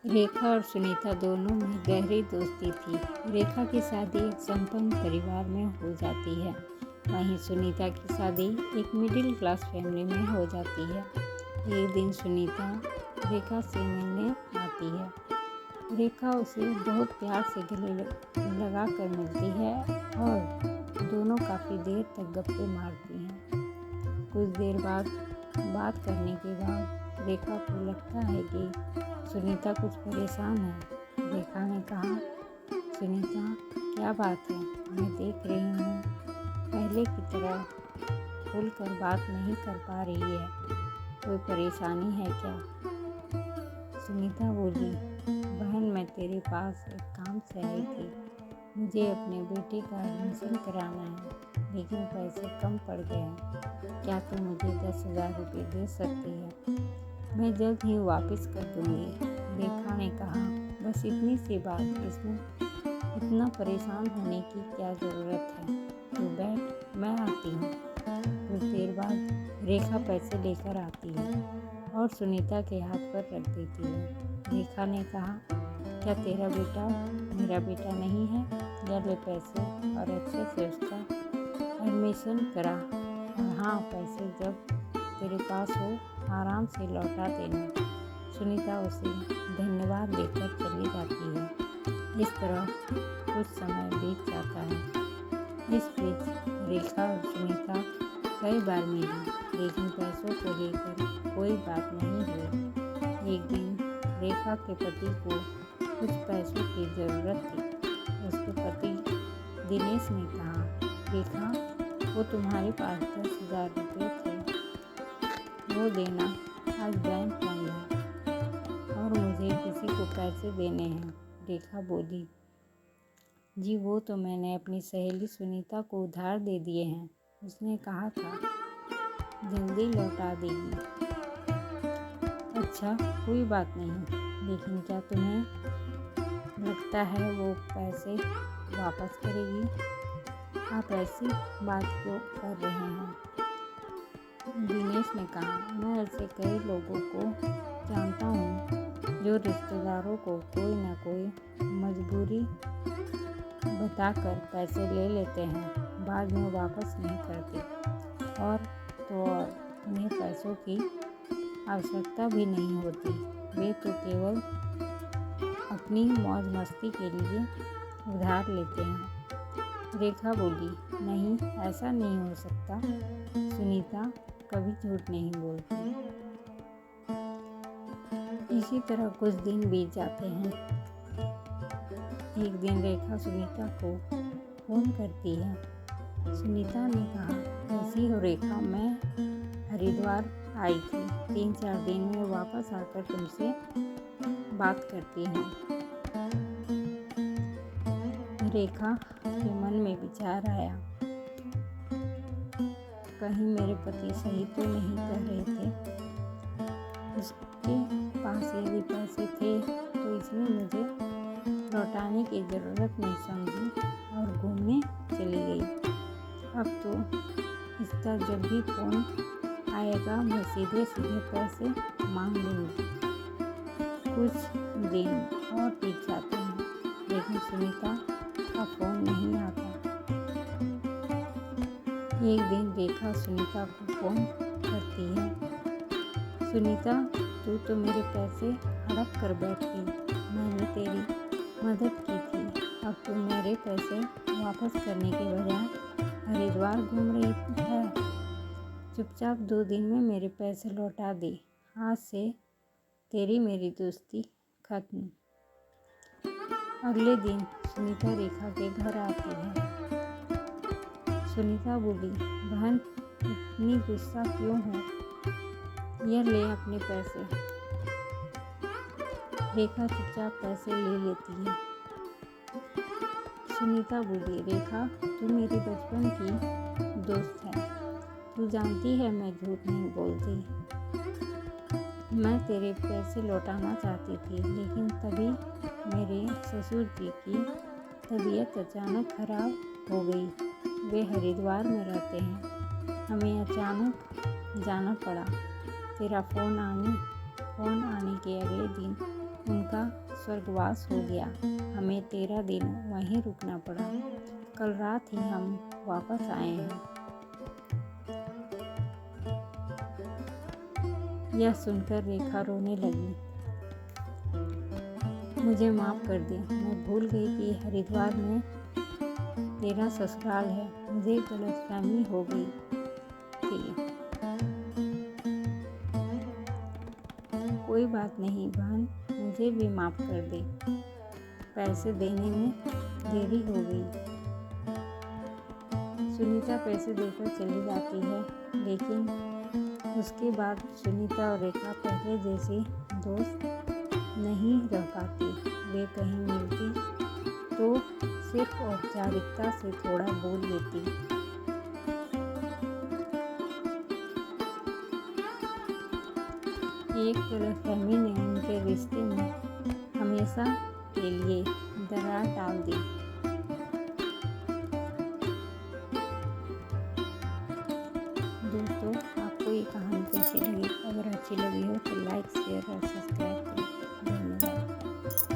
रेखा और सुनीता दोनों में गहरी दोस्ती थी। रेखा की शादी एक संपन्न परिवार में हो जाती है, वहीं सुनीता की शादी एक मिडिल क्लास फैमिली में हो जाती है। एक दिन सुनीता रेखा से मिलने आती है। रेखा उसे बहुत प्यार से गले लगा कर मिलती है और दोनों काफ़ी देर तक गप्पे मारती हैं। कुछ देर बाद बात करने के बाद रेखा को लगता है कि सुनीता कुछ परेशान है। रेखा ने कहा, सुनीता क्या बात है, मैं देख रही हूँ पहले की तरह खुलकर बात नहीं कर पा रही है, कोई परेशानी है क्या? सुनीता बोली, बहन मैं तेरे पास एक काम से आई थी। मुझे अपने बेटे का एडमिशन कराना है, लेकिन पैसे कम पड़ गए हैं। क्या तू मुझे 10,000 रुपये दे सकती है? मैं जल्द ही वापस कर दूंगी। रेखा ने कहा, बस इतनी सी बात, इसमें इतना परेशान होने की क्या ज़रूरत है? तू बैठ, मैं आती हूँ। कुछ देर बाद रेखा पैसे लेकर आती है और सुनीता के हाथ पर रख देती है। रेखा ने कहा, क्या तेरा बेटा मेरा बेटा नहीं है? ले पैसे और अच्छे से उसका एडमिशन करा, और हाँ, पैसे जब तेरे पास हो आराम से लौटा देना। सुनीता उसे धन्यवाद देकर चली जाती है। इस तरह कुछ समय बीत जाता है। इस बीच रेखा और सुनीता कई बार मिली, लेकिन पैसों को लेकर कोई बात नहीं हुई। एक दिन रेखा के पति को कुछ पैसों की ज़रूरत थी। उसके पति दिनेश ने कहा, रेखा, वो तुम्हारे पास 10,000 रुपये थे, वो देना, आज बैंक बंद है और मुझे किसी को पैसे देने हैं। रेखा बोली, जी वो तो मैंने अपनी सहेली सुनीता को उधार दे दिए हैं, उसने कहा था जल्दी लौटा देगी। अच्छा, कोई बात नहीं, लेकिन क्या तुम्हें लगता है वो पैसे वापस करेगी? आप ऐसी बात क्यों कर रहे हैं? दिनेश ने कहा, मैं ऐसे कई लोगों को जानता हूँ जो रिश्तेदारों को कोई ना कोई मजबूरी बताकर पैसे ले लेते हैं, बाद में वापस नहीं करते, और उन्हें पैसों की आवश्यकता भी नहीं होती। वे तो केवल अपनी मौज मस्ती के लिए उधार लेते हैं। रेखा बोली, नहीं, ऐसा नहीं हो सकता। सुनीता कभी झूठ नहीं बोलती। इसी तरह कुछ दिन बीत जाते हैं। एक दिन रेखा सुनीता को फ़ोन करती है। सुनीता ने कहा, कैसी हो रेखा, मैं हरिद्वार आई थी, 3-4 दिन में वापस आकर तुमसे बात करती हूँ। रेखा के मन में विचार आया, कहीं मेरे पति सही तो नहीं कर रहे थे। उसके पास यदि पैसे थे तो इसमें मुझे लौटाने की ज़रूरत नहीं समझी और घूमने चली गई। अब तो इसका जब भी फ़ोन आएगा मैं सीधे सीधे पैसे मांग लूँगी। कुछ दिन और बीत जाते हैं, लेकिन सुनीता का फ़ोन नहीं आता। एक दिन रेखा सुनीता को फ़ोन करती है, सुनीता, तू तो मेरे पैसे हड़प कर बैठी, मैंने तेरी मदद की थी, अब तू मेरे पैसे वापस करने के बजाय हरिद्वार घूम रही है। चुपचाप 2 दिन में मेरे पैसे लौटा दे, आज से तेरी मेरी दोस्ती खत्म। अगले दिन सुनीता रेखा के घर आती है। सुनीता बोली, बहन इतनी गुस्सा क्यों हो? यह ले अपने पैसे। रेखा चुपचाप पैसे ले लेती है। सुनीता बोली, रेखा तू मेरी बचपन की दोस्त है, तू जानती है मैं झूठ नहीं बोलती। मैं तेरे पैसे लौटाना चाहती थी, लेकिन तभी मेरे ससुर जी की तबीयत अचानक खराब हो गई। वे हरिद्वार में रहते हैं, हमें अचानक जाना पड़ा। तेरा फ़ोन आने के अगले दिन उनका स्वर्गवास हो गया। हमें 13 दिन वहीं रुकना पड़ा। कल रात ही हम वापस आए हैं। यह सुनकर रेखा रोने लगी। मुझे माफ़ कर दे, मैं भूल गई कि हरिद्वार में तेरा ससुराल है। मुझे गलतफहमी हो गई थी। कोई बात नहीं बहन, मुझे भी माफ़ कर दे। पैसे देने में देरी हो गई। सुनीता पैसे देकर चली जाती है, लेकिन उसके बाद सुनीता और रेखा पहले जैसी दोस्त नहीं रह पाती। वे कहीं मिलती तो सिर्फ औपचारिकता से थोड़ा बोल लेती। एक गलतफहमी ने उनके रिश्ते में हमेशा के लिए दरार डाल दी। दोस्तों, आपको ये कहानी कैसी लगी? अगर अच्छी लगी हो तो लाइक, शेयर और सब्सक्राइब करें। धन्यवाद।